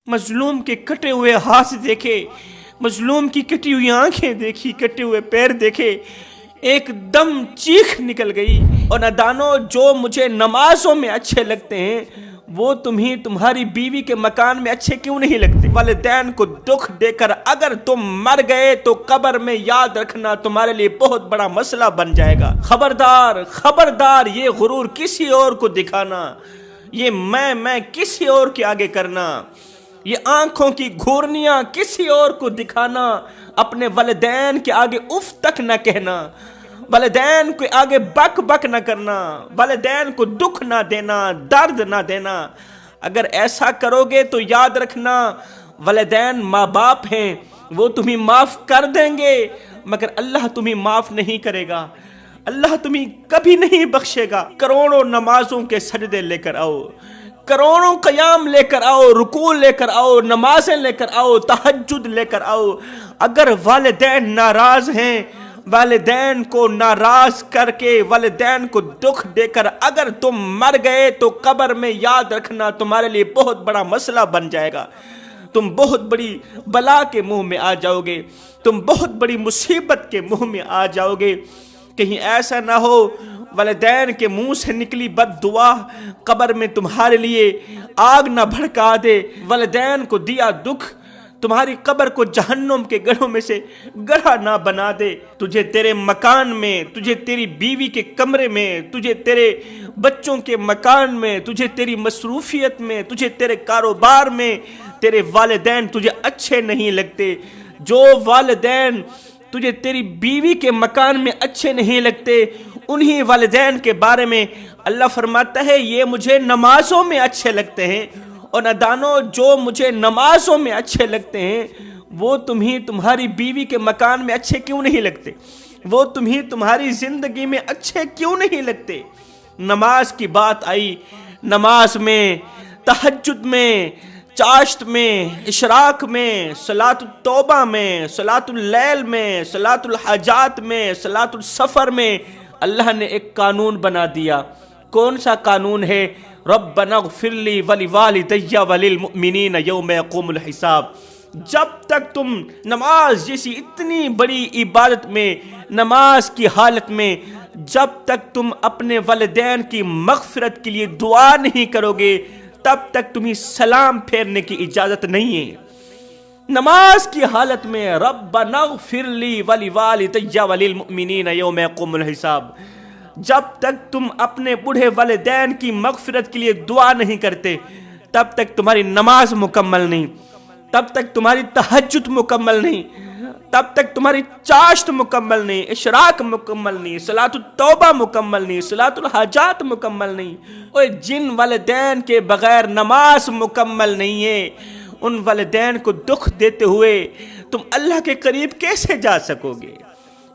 مظلوم کے کٹے ہوئے ہاتھ دیکھے، مظلوم کی کٹی ہوئی آنکھیں دیکھی، کٹے ہوئے پیر دیکھے، ایک دم چیخ نکل گئی۔ اور نادانو، جو مجھے نمازوں میں اچھے لگتے ہیں وہ تمہیں تمہاری بیوی کے مکان میں اچھے کیوں نہیں لگتے؟ والدین کو دکھ دے کر اگر تم مر گئے تو قبر میں یاد رکھنا تمہارے لیے بہت بڑا مسئلہ بن جائے گا۔ خبردار خبردار، یہ غرور کسی اور کو دکھانا، یہ میں کسی اور کے آگے کرنا، یہ آنکھوں کی گھورنیاں کسی اور کو دکھانا، اپنے والدین کے آگے اف تک نہ کہنا، والدین کے آگے بک بک نہ کرنا، والدین کو دکھ نہ دینا، درد نہ دینا۔ اگر ایسا کرو گے تو یاد رکھنا والدین ماں باپ ہیں، وہ تمہیں معاف کر دیں گے مگر اللہ تمہیں معاف نہیں کرے گا، اللہ تمہیں کبھی نہیں بخشے گا۔ کروڑوں نمازوں کے سجدے لے کر آؤ، کروڑوں قیام لے کر آؤ، رکوع لے کر آؤ، نمازیں لے کر آؤ، تہجد لے کر آؤ، اگر والدین ناراض ہیں، والدین کو ناراض کر کے، والدین کو دکھ دے کر اگر تم مر گئے تو قبر میں یاد رکھنا تمہارے لیے بہت بڑا مسئلہ بن جائے گا، تم بہت بڑی بلا کے منہ میں آ جاؤ گے، تم بہت بڑی مصیبت کے منہ میں آ جاؤ گے۔ کہیں ایسا نہ ہو والدین کے منہ سے نکلی بد دعا قبر میں تمہارے لیے آگ نہ بھڑکا دے، والدین کو دیا دکھ تمہاری قبر کو جہنم کے گڑھوں میں سے گڑھا نہ بنا دے، تجھے تیرے مکان میں، تجھے تیری بیوی کے کمرے میں، تجھے تیرے بچوں کے مکان میں، تجھے تیری مصروفیت میں، تجھے تیرے کاروبار میں تیرے والدین تجھے اچھے نہیں لگتے۔ جو والدین تجھے تیری بیوی کے مکان میں اچھے نہیں لگتے، انہی والدین کے بارے میں اللہ فرماتا ہے یہ مجھے نمازوں میں اچھے لگتے ہیں۔ اور نادانو، جو مجھے نمازوں میں اچھے لگتے ہیں وہ تمہیں تمہاری بیوی کے مکان میں اچھے کیوں نہیں لگتے؟ وہ تمہیں تمہاری زندگی میں اچھے کیوں نہیں لگتے؟ نماز کی بات آئی، نماز میں، تہجد میں، چاشت میں، اشراق میں، صلاۃ التوبہ میں، صلاۃ اللیل میں، صلاۃ الحاجات میں، صلاۃ السفر میں اللہ نے ایک قانون بنا دیا۔ کون سا قانون ہے؟ ربنا اغفر لی ولوالدی وللمؤمنین یوم یقوم الحساب۔ جب تک تم نماز جیسی اتنی بڑی عبادت میں، نماز کی حالت میں، جب تک تم اپنے والدین کی مغفرت کے لیے دعا نہیں کرو گے تب تک تمہیں سلام پھیرنے کی اجازت نہیں ہے۔ نماز کی حالت میں ربنا اغفر لی ولوالدی وللمؤمنین یوم یقوم الحساب، جب تک تم اپنے بوڑھے والدین کی مغفرت کے لیے دعا نہیں کرتے تب تک تمہاری نماز مکمل نہیں، تب تک تمہاری تہجد مکمل نہیں، تب تک تمہاری چاشت مکمل نہیں، اشراق مکمل نہیں، صلاۃ التوبہ مکمل نہیں، صلاۃ الحاجات مکمل نہیں۔ اور جن والدین کے بغیر نماز مکمل نہیں ہے، ان والدین کو دکھ دیتے ہوئے تم اللہ کے قریب کیسے جا سکو گے؟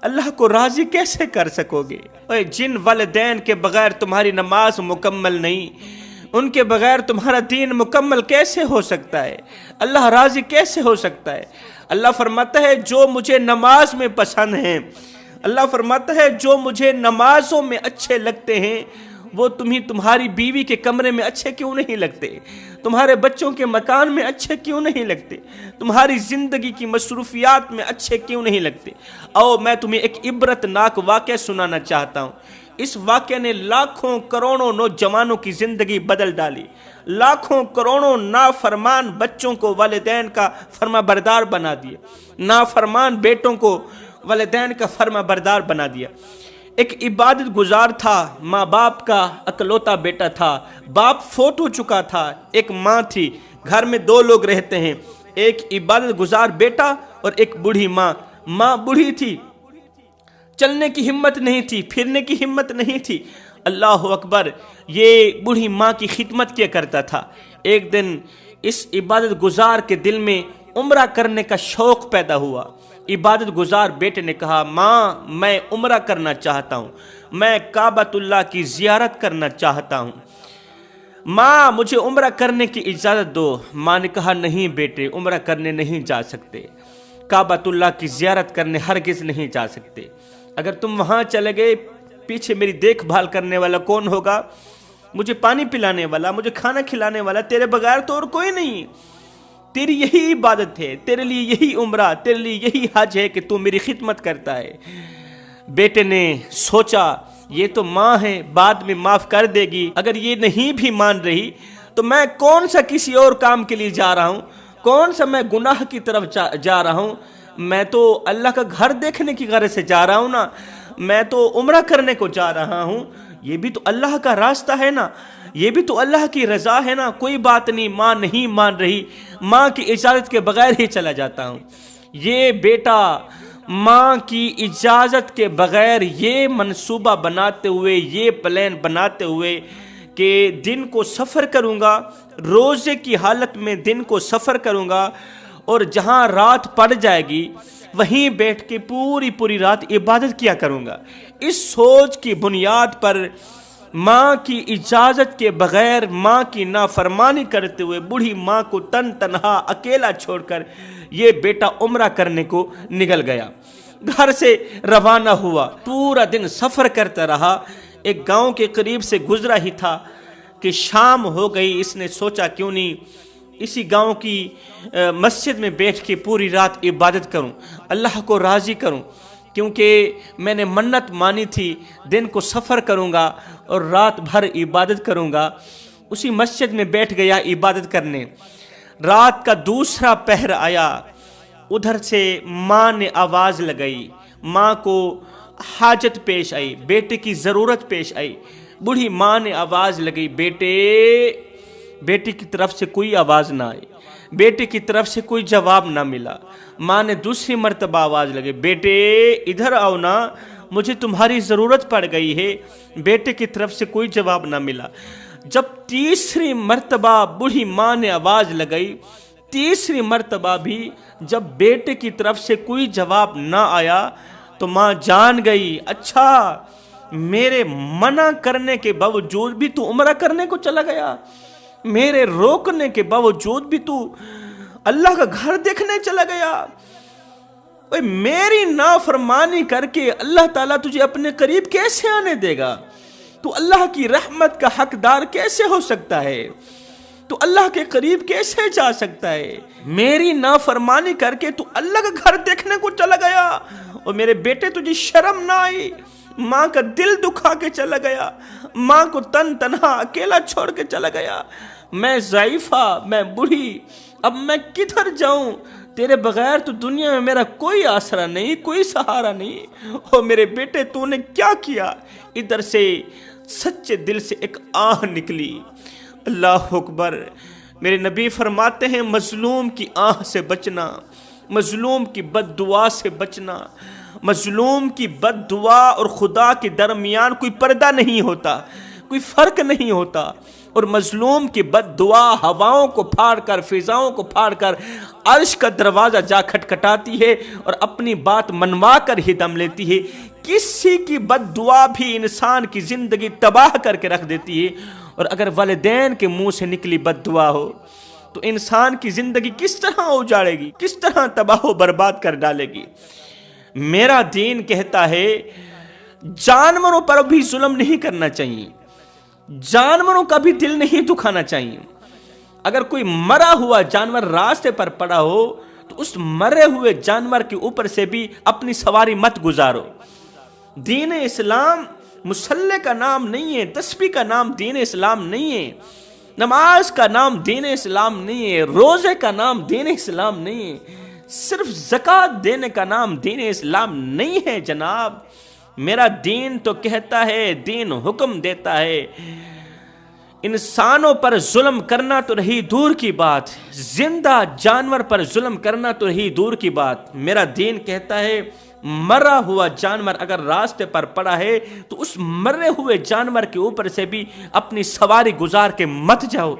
اللہ کو راضی کیسے کر سکو گے؟ اور جن والدین کے بغیر تمہاری نماز مکمل نہیں، ان کے بغیر تمہارا دین مکمل کیسے ہو سکتا ہے؟ اللہ راضی کیسے ہو سکتا ہے؟ اللہ فرماتا ہے جو مجھے نماز میں پسند ہیں، اللہ فرماتا ہے جو مجھے نمازوں میں اچھے لگتے ہیں وہ تمہیں تمہاری بیوی کے کمرے میں اچھے کیوں نہیں لگتے؟ تمہارے بچوں کے مکان میں اچھے کیوں نہیں لگتے؟ تمہاری زندگی کی مصروفیات میں اچھے کیوں نہیں لگتے؟ او میں تمہیں ایک عبرت ناک واقعہ سنانا چاہتا ہوں۔ اس واقعے نے لاکھوں کروڑوں نوجوانوں کی زندگی بدل ڈالی، لاکھوں کروڑوں نافرمان بچوں کو والدین کا فرما بردار بنا دیا، نافرمان بیٹوں کو والدین کا فرما بردار بنا دیا۔ ایک عبادت گزار تھا، ماں باپ کا اکلوتا بیٹا تھا، باپ فوت ہو چکا تھا، ایک ماں تھی، گھر میں دو لوگ رہتے ہیں، ایک عبادت گزار بیٹا اور ایک بوڑھی ماں۔ ماں بوڑھی تھی، چلنے کی ہمت نہیں تھی، پھرنے کی ہمت نہیں تھی۔ اللہ اکبر، یہ بوڑھی ماں کی خدمت کیا کرتا تھا۔ ایک دن اس عبادت گزار کے دل میں عمرہ کرنے کا شوق پیدا ہوا۔ عبادت گزار بیٹے نے کہا ماں میں عمرہ کرنا چاہتا ہوں، میں کعبۃ اللہ کی زیارت کرنا چاہتا ہوں، ماں مجھے عمرہ کرنے کی اجازت دو۔ ماں نے کہا نہیں بیٹے، عمرہ کرنے نہیں جا سکتے، کعبۃ اللہ کی زیارت کرنے ہرگز نہیں جا سکتے۔ اگر تم وہاں چلے گئے پیچھے میری دیکھ بھال کرنے والا کون ہوگا؟ مجھے پانی پلانے والا، مجھے کھانا کھلانے والا تیرے بغیر تو اور کوئی نہیں۔ تیری یہی عبادت ہے، تیرے لیے یہی عمرہ، تیرے لیے یہی حج ہے کہ تو میری خدمت کرتا ہے۔ بیٹے نے سوچا یہ تو ماں ہے، بعد میں معاف کر دے گی، اگر یہ نہیں بھی مان رہی تو میں کون سا کسی اور کام کے لیے جا رہا ہوں، کون سا میں گناہ کی طرف جا رہا ہوں، میں تو اللہ کا گھر دیکھنے کی غرض سے جا رہا ہوں نا، میں تو عمرہ کرنے کو جا رہا ہوں، یہ بھی تو اللہ کا راستہ ہے نا، یہ بھی تو اللہ کی رضا ہے نا، کوئی بات نہیں، ماں نہیں مان رہی، ماں کی اجازت کے بغیر ہی چلا جاتا ہوں۔ یہ بیٹا ماں کی اجازت کے بغیر یہ منصوبہ بناتے ہوئے، یہ پلان بناتے ہوئے کہ دن کو سفر کروں گا، روزے کی حالت میں دن کو سفر کروں گا، اور جہاں رات پڑ جائے گی وہیں بیٹھ کے پوری رات عبادت کیا کروں گا۔ اس سوچ کی بنیاد پر ماں کی اجازت کے بغیر، ماں کی نافرمانی کرتے ہوئے، بوڑھی ماں کو تنہا اکیلا چھوڑ کر یہ بیٹا عمرہ کرنے کو نکل گیا، گھر سے روانہ ہوا، پورا دن سفر کرتا رہا۔ ایک گاؤں کے قریب سے گزرا ہی تھا کہ شام ہو گئی۔ اس نے سوچا کیوں نہیں اسی گاؤں کی مسجد میں بیٹھ کے پوری رات عبادت کروں، اللہ کو راضی کروں، کیونکہ میں نے منت مانی تھی، دن کو سفر کروں گا اور رات بھر عبادت کروں گا۔ اسی مسجد میں بیٹھ گیا عبادت کرنے۔ رات کا دوسرا پہر آیا، ادھر سے ماں نے آواز لگائی، ماں کو حاجت پیش آئی، بیٹے کی ضرورت پیش آئی۔ بوڑھی ماں نے آواز لگائی، بیٹے کی طرف سے کوئی آواز نہ آئی، بیٹے کی طرف سے کوئی جواب نہ ملا۔ ماں نے دوسری مرتبہ آواز لگائی، بیٹے ادھر آؤ نا، مجھے تمہاری ضرورت پڑ گئی ہے۔ بیٹے کی طرف سے کوئی جواب نہ ملا۔ جب تیسری مرتبہ بوڑھی ماں نے آواز لگائی، تیسری مرتبہ بھی جب بیٹے کی طرف سے کوئی جواب نہ آیا تو ماں جان گئی، اچھا میرے منع کرنے کے باوجود بھی تو عمرہ کرنے کو چلا گیا، میرے روکنے کے باوجود بھی تو اللہ کا گھر دیکھنے چلا گیا۔ میری نافرمانی کر کے اللہ تعالیٰ تجھے اپنے قریب کیسے آنے دے گا؟ تو اللہ کی رحمت کا حقدار کیسے ہو سکتا ہے؟ تو اللہ کے قریب کیسے جا سکتا ہے؟ میری نافرمانی کر کے تو اللہ کا گھر دیکھنے کو چلا گیا، اور میرے بیٹے تجھے شرم نہ آئی؟ ماں کا دل دکھا کے چلا گیا، ماں کو تنہا اکیلا چھوڑ کے چلا گیا۔ میں ضعیفہ، میں بوڑھی، اب میں کدھر جاؤں؟ تیرے بغیر تو دنیا میں میرا کوئی آسرا نہیں، کوئی سہارا نہیں۔ او میرے بیٹے تو نے کیا کیا؟ ادھر سے سچے دل سے ایک آہ نکلی۔ اللہ اکبر۔ میرے نبی فرماتے ہیں مظلوم کی آہ سے بچنا، مظلوم کی بد دعا سے بچنا۔ مظلوم کی بد دعا اور خدا کے درمیان کوئی پردہ نہیں ہوتا، کوئی فرق نہیں ہوتا، اور مظلوم کی بد دعا ہواؤں کو پھاڑ کر، فضاؤں کو پھاڑ کر عرش کا دروازہ جا کھٹکھٹاتی ہے اور اپنی بات منوا کر ہی دم لیتی ہے۔ کسی کی بد دعا بھی انسان کی زندگی تباہ کر کے رکھ دیتی ہے، اور اگر والدین کے منہ سے نکلی بد دعا ہو تو انسان کی زندگی کس طرح اجاڑے گی، کس طرح تباہ و برباد کر ڈالے گی۔ میرا دین کہتا ہے جانوروں پر بھی ظلم نہیں کرنا چاہیے، جانوروں کا بھی دل نہیں دکھانا چاہیے۔ اگر کوئی مرا ہوا جانور راستے پر پڑا ہو تو اس مرے ہوئے جانور کے اوپر سے بھی اپنی سواری مت گزارو۔ دین اسلام مصلی کا نام نہیں ہے، تسبیح کا نام دین اسلام نہیں ہے، نماز کا نام دین اسلام نہیں ہے، روزے کا نام دین اسلام نہیں ہے، صرف زکوٰۃ دینے کا نام دین اسلام نہیں ہے جناب۔ میرا دین تو کہتا ہے، دین حکم دیتا ہے، انسانوں پر ظلم کرنا تو رہی دور کی بات، زندہ جانور پر ظلم کرنا تو رہی دور کی بات۔ میرا دین کہتا ہے مرا ہوا جانور اگر راستے پر پڑا ہے تو اس مرے ہوئے جانور کے اوپر سے بھی اپنی سواری گزار کے مت جاؤ۔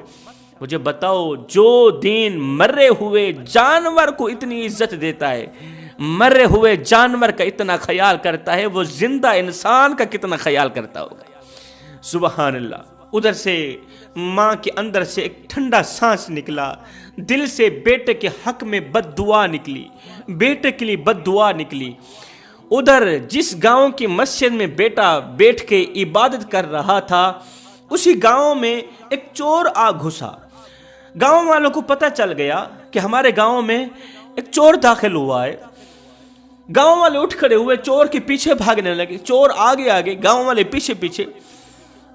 مجھے بتاؤ، جو دین مرے ہوئے جانور کو اتنی عزت دیتا ہے، مرے ہوئے جانور کا اتنا خیال کرتا ہے، وہ زندہ انسان کا کتنا خیال کرتا ہوگا۔ سبحان اللہ۔ ادھر سے ماں کے اندر سے ایک ٹھنڈا سانس نکلا، دل سے بیٹے کے حق میں بد دعا نکلی، بیٹے کے لیے بد دعا نکلی۔ ادھر جس گاؤں کی مسجد میں بیٹا بیٹھ کے عبادت کر رہا تھا، اسی گاؤں میں ایک چور آ گھسا۔ گاؤں والوں کو پتہ چل گیا کہ ہمارے گاؤں میں ایک چور داخل ہوا ہے۔ گاؤں والے اٹھ کھڑے ہوئے، چور کے پیچھے بھاگنے لگے، چور آگے آگے، گاؤں والے پیچھے پیچھے۔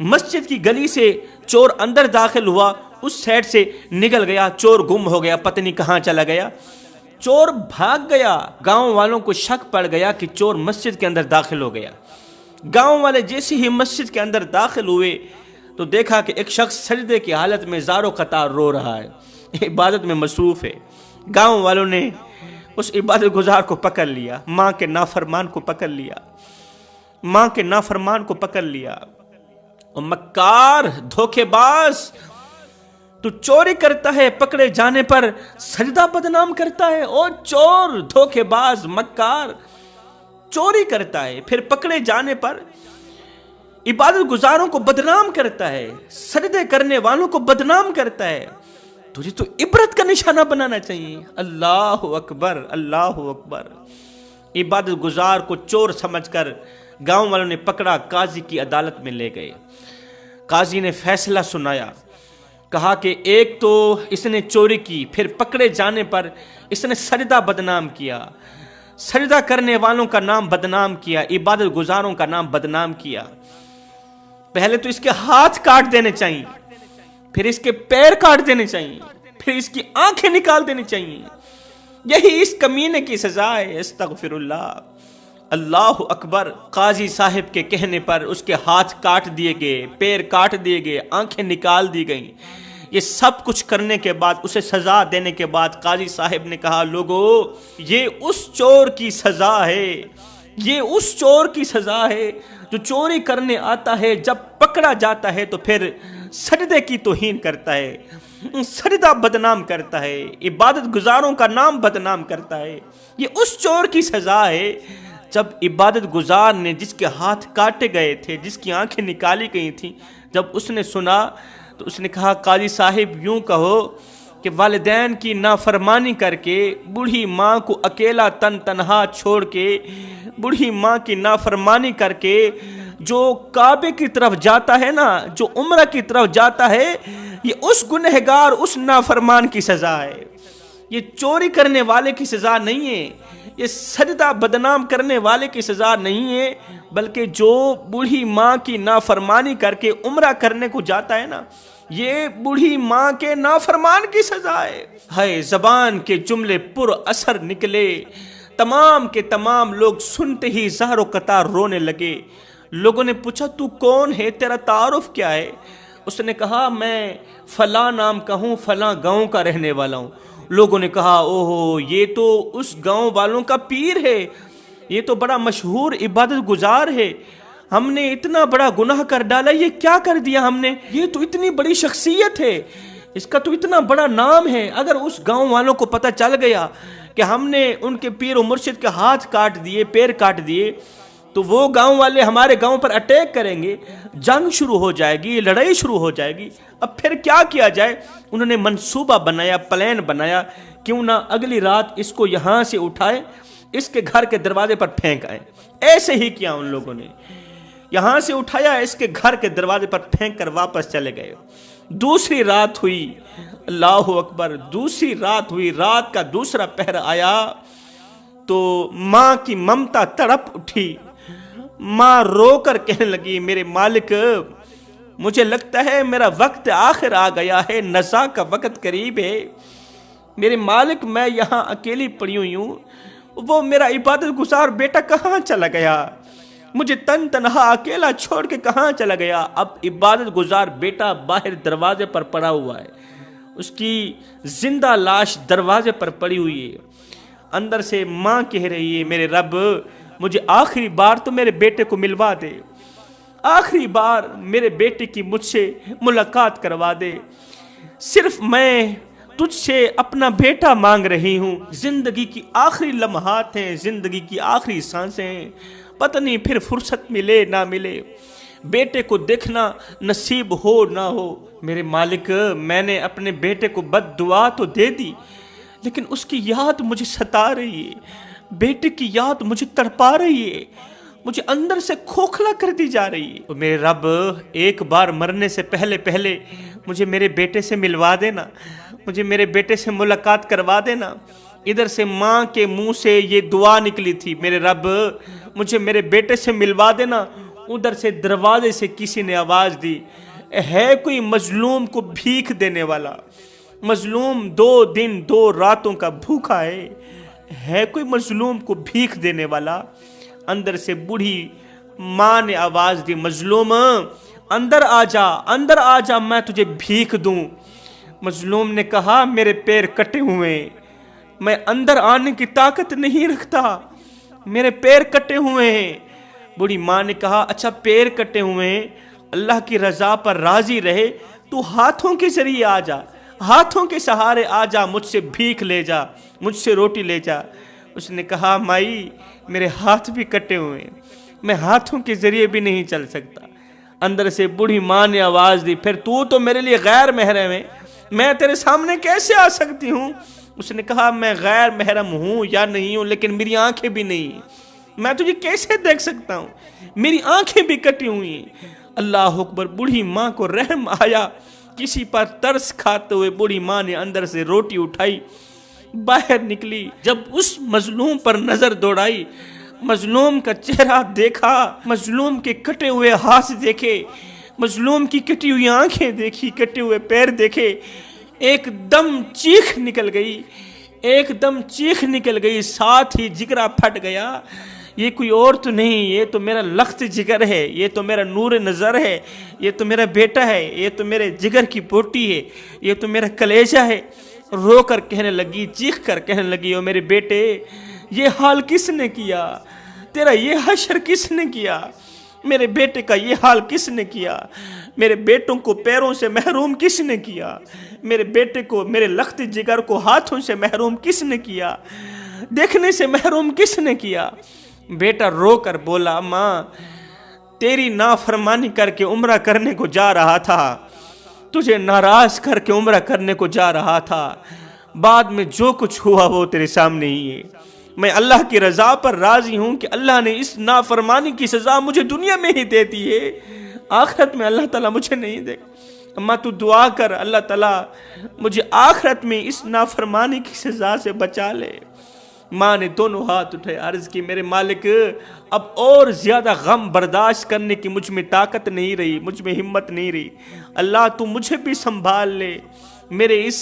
مسجد کی گلی سے چور اندر داخل ہوا، اس سائڈ سے نکل گیا، چور گم ہو گیا، پتہ نہیں کہاں چلا گیا۔ چور بھاگ گیا، گاؤں والوں کو شک پڑ گیا کہ چور مسجد کے اندر داخل ہو گیا۔ گاؤں والے جیسے ہی مسجد کے اندر داخل ہوئے تو دیکھا کہ ایک شخص سجدے کی حالت میں زار و قطار رو رہا ہے، عبادت میں مصروف ہے۔ گاؤں والوں نے اس عبادت گزار کو پکڑ لیا، ماں کے نافرمان کو پکڑ لیا، ماں کے نافرمان کو پکڑ لیا۔ اور مکار، دھوکے باز، تو چوری کرتا ہے، پکڑے جانے پر سجدہ بدنام کرتا ہے۔ اور چور، دھوکے باز، مکار چوری کرتا ہے، پھر پکڑے جانے پر عبادت گزاروں کو بدنام کرتا ہے، سجدے کرنے والوں کو بدنام کرتا ہے۔ تجھے تو عبرت کا نشانہ بنانا چاہیے۔ اللہ اکبر، اللہ اکبر۔ عبادت گزار کو چور سمجھ کر گاؤں والوں نے پکڑا، قاضی کی عدالت میں لے گئے۔ قاضی نے فیصلہ سنایا، کہا کہ ایک تو اس نے چوری کی، پھر پکڑے جانے پر اس نے سجدہ بدنام کیا، سجدہ کرنے والوں کا نام بدنام کیا، عبادت گزاروں کا نام بدنام کیا۔ پہلے تو اس کے ہاتھ کاٹ دینے چاہیے، پھر اس کے پیر کاٹ دینے چاہیے، پھر اس کی آنکھیں نکال دینی چاہیے۔ یہی اس کمینے کی سزا ہے۔ استغفر اللہ، اللہ اکبر۔ قاضی صاحب کے کہنے پر اس کے ہاتھ کاٹ دیے گئے، پیر کاٹ دیے گئے، آنکھیں نکال دی گئیں۔ یہ سب کچھ کرنے کے بعد، اسے سزا دینے کے بعد قاضی صاحب نے کہا، لوگو یہ اس چور کی سزا ہے، یہ اس چور کی سزا ہے جو چوری کرنے آتا ہے، جب پکڑا جاتا ہے تو پھر سجدے کی توہین کرتا ہے، سجدہ بدنام کرتا ہے، عبادت گزاروں کا نام بدنام کرتا ہے۔ یہ اس چور کی سزا ہے۔ جب عبادت گزار نے، جس کے ہاتھ کاٹے گئے تھے، جس کی آنکھیں نکالی گئی تھیں، جب اس نے سنا تو اس نے کہا، قاضی صاحب یوں کہو کہ والدین کی نافرمانی کر کے، بوڑھی ماں کو اکیلا تنہا چھوڑ کے، بوڑھی ماں کی نافرمانی کر کے جو کعبے کی طرف جاتا ہے نا، جو عمرہ کی طرف جاتا ہے، یہ اس گنہگار، اس نافرمان کی سزا ہے۔ یہ چوری کرنے والے کی سزا نہیں ہے، یہ سجدہ بدنام کرنے والے کی سزا نہیں ہے، بلکہ جو بوڑھی ماں کی نافرمانی کر کے عمرہ کرنے کو جاتا ہے نا، یہ بوڑھی ماں کے نافرمان کی سزا ہے۔ ہائے، زبان کے جملے پر اثر نکلے، تمام کے تمام لوگ سنتے ہی زار و قطار رونے لگے۔ لوگوں نے پوچھا، تو کون ہے، تیرا تعارف کیا ہے؟ اس نے کہا، میں فلاں نام کا ہوں، فلاں گاؤں کا رہنے والا ہوں۔ لوگوں نے کہا، اوہو، یہ تو اس گاؤں والوں کا پیر ہے، یہ تو بڑا مشہور عبادت گزار ہے، ہم نے اتنا بڑا گناہ کر ڈالا، یہ کیا کر دیا ہم نے؟ یہ تو اتنی بڑی شخصیت ہے، اس کا تو اتنا بڑا نام ہے، اگر اس گاؤں والوں کو پتہ چل گیا کہ ہم نے ان کے پیر و مرشد کے ہاتھ کاٹ دیے، پیر کاٹ دیے، تو وہ گاؤں والے ہمارے گاؤں پر اٹیک کریں گے، جنگ شروع ہو جائے گی، لڑائی شروع ہو جائے گی۔ اب پھر کیا کیا جائے؟ انہوں نے منصوبہ بنایا، پلان بنایا، کیوں نہ اگلی رات اس کو یہاں سے اٹھائے، اس کے گھر کے دروازے پر پھینک آئے۔ ایسے ہی کیا ان لوگوں نے، یہاں سے اٹھایا، اس کے گھر کے دروازے پر پھینک کر واپس چلے گئے۔ دوسری رات ہوئی، اللہ اکبر، دوسری رات ہوئی، رات کا دوسرا پہر آیا تو ماں کی ممتا تڑپ اٹھی۔ ماں رو کر کہنے لگی، میرے مالک، مجھے لگتا ہے میرا وقت آخر آ گیا ہے، نزا کا وقت قریب ہے۔ میرے مالک، میں یہاں اکیلی پڑی ہوئی ہوں، وہ میرا عبادت گزار بیٹا کہاں چلا گیا؟ مجھے تنہا اکیلا چھوڑ کے کہاں چلا گیا؟ اب عبادت گزار بیٹا باہر دروازے پر پڑا ہوا ہے، اس کی زندہ لاش دروازے پر پڑی ہوئی ہے۔ اندر سے ماں کہہ رہی ہے، میرے رب، مجھے آخری بار تو میرے بیٹے کو ملوا دے، آخری بار میرے بیٹے کی مجھ سے ملاقات کروا دے، صرف میں تجھ سے اپنا بیٹا مانگ رہی ہوں۔ زندگی کی آخری لمحات ہیں، زندگی کی آخری سانسیں ہیں، پتہ نہیں پھر فرصت ملے نہ ملے، بیٹے کو دیکھنا نصیب ہو نہ ہو۔ میرے مالک، میں نے اپنے بیٹے کو بد دعا تو دے دی، لیکن اس کی یاد مجھے ستا رہی ہے، بیٹے کی یاد مجھے تڑپا رہی ہے، مجھے اندر سے کھوکھلا کر دی جا رہی ہے۔ میرے رب، ایک بار مرنے سے پہلے مجھے میرے بیٹے سے ملوا دینا، مجھے میرے بیٹے سے ملاقات کروا دینا۔ ادھر سے ماں کے منہ سے یہ دعا نکلی تھی، میرے رب مجھے میرے بیٹے سے ملوا دینا۔ ادھر سے دروازے سے کسی نے آواز دی، ہے کوئی مظلوم کو بھیک دینے والا؟ مظلوم 2 دن 2 راتوں کا بھوکا ہے کوئی مظلوم کو بھیک دینے والا؟ اندر سے بوڑھی ماں نے آواز دی، مظلوم اندر آ جا، اندر آ جا، میں تجھے بھیک دوں۔ مظلوم نے کہا میرے پیر کٹے ہوئے، میں اندر آنے کی طاقت نہیں رکھتا، میرے پیر کٹے ہوئے ہیں۔ بوڑھی ماں نے کہا اچھا پیر کٹے ہوئے ہیں، اللہ کی رضا پر راضی رہے تو ہاتھوں کے ذریعے آ جا، ہاتھوں کے سہارے آ جا، مجھ سے بھیک لے جا، مجھ سے روٹی لے جا۔ اس نے کہا مائی میرے ہاتھ بھی کٹے ہوئے ہیں، میں ہاتھوں کے ذریعے بھی نہیں چل سکتا۔ اندر سے بوڑھی ماں نے آواز دی، پھر تو میرے لیے غیر محرم ہے، میں تیرے سامنے کیسے آ سکتی ہوں؟ اس نے کہا میں غیر محرم ہوں یا نہیں ہوں، لیکن میری آنکھیں بھی نہیں ہیں، میں تجھے کیسے دیکھ سکتا ہوں؟ میری آنکھیں بھی کٹی ہوئی ہیں۔ اللہ اکبر، بوڑھی ماں کو رحم آیا، کسی پر ترس کھاتے ہوئے بوڑھی ماں نے اندر سے روٹی اٹھائی، باہر نکلی، جب اس مظلوم پر نظر دوڑائی، مظلوم کا چہرہ دیکھا، مظلوم کے کٹے ہوئے ہاتھ دیکھے، مظلوم کی کٹی ہوئی آنکھیں دیکھی، کٹے ہوئے پیر دیکھے، ایک دم چیخ نکل گئی، ایک دم چیخ نکل گئی، ساتھ ہی جگرا پھٹ گیا۔ یہ کوئی اور تو نہیں، یہ تو میرا لخت جگر ہے، یہ تو میرا نور نظر ہے، یہ تو میرا بیٹا ہے، یہ تو میرے جگر کی بوٹی ہے، یہ تو میرا کلیجہ ہے۔ رو کر کہنے لگی، چیخ کر کہنے لگی، او میرے بیٹے یہ حال کس نے کیا؟ تیرا یہ حشر کس نے کیا؟ میرے بیٹے کا یہ حال کس نے کیا؟ میرے بیٹوں کو پیروں سے محروم کس نے کیا؟ میرے بیٹے کو، میرے لخت جگر کو ہاتھوں سے محروم کس نے کیا؟ دیکھنے سے محروم کس نے کیا؟ بیٹا رو کر بولا، ماں تیری نافرمانی کر کے عمرہ کرنے کو جا رہا تھا، تجھے ناراض کر کے عمرہ کرنے کو جا رہا تھا، بعد میں جو کچھ ہوا وہ تیرے سامنے ہی ہے۔ میں اللہ کی رضا پر راضی ہوں کہ اللہ نے اس نافرمانی کی سزا مجھے دنیا میں ہی دیتی ہے، آخرت میں اللہ تعالیٰ مجھے نہیں دے۔ اماں تو دعا کر اللہ تعالیٰ مجھے آخرت میں اس نافرمانی کی سزا سے بچا لے۔ ماں نے دونوں ہاتھ اٹھائے، عرض کی میرے مالک اب اور زیادہ غم برداشت کرنے کی مجھ میں طاقت نہیں رہی، مجھ میں ہمت نہیں رہی، اللہ تو مجھے بھی سنبھال لے، میرے اس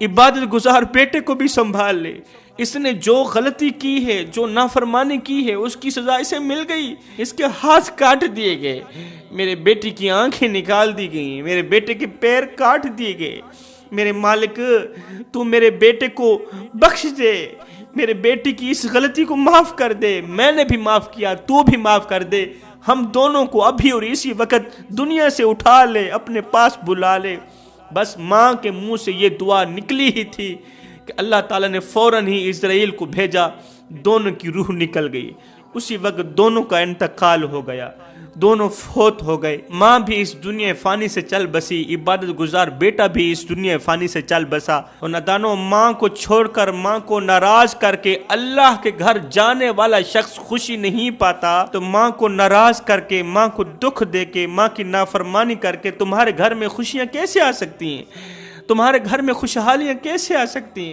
عبادت گزار بیٹے کو بھی سنبھال لے، اس نے جو غلطی کی ہے، جو نافرمانی کی ہے، اس کی سزا اسے مل گئی، اس کے ہاتھ کاٹ دیے گئے، میرے بیٹی کی آنکھیں نکال دی گئی، میرے بیٹے کے پیر کاٹ دیے گئے۔ میرے مالک تو میرے بیٹے کو بخش دے، میرے بیٹی کی اس غلطی کو معاف کر دے، میں نے بھی معاف کیا، تو بھی معاف کر دے، ہم دونوں کو ابھی اور اسی وقت دنیا سے اٹھا لے، اپنے پاس بلا لے۔ بس ماں کے منہ سے یہ دعا نکلی ہی تھی کہ اللہ تعالیٰ نے فوراً ہی اسرائیل کو بھیجا، دونوں کی روح نکل گئی، اسی وقت دونوں کا انتقال ہو گیا، دونوں فوت ہو گئے۔ ماں بھی اس دنیا فانی سے چل بسی، عبادت گزار بیٹا بھی اس دنیا فانی سے چل بسا۔ اور نادانوں، ماں کو چھوڑ کر، ماں کو ناراض کر کے اللہ کے گھر جانے والا شخص خوشی نہیں پاتا، تو ماں کو ناراض کر کے، ماں کو دکھ دے کے، ماں کی نافرمانی کر کے تمہارے گھر میں خوشیاں کیسے آ سکتی ہیں؟ تمہارے گھر میں خوشحالیاں کیسے آ سکتی ہیں؟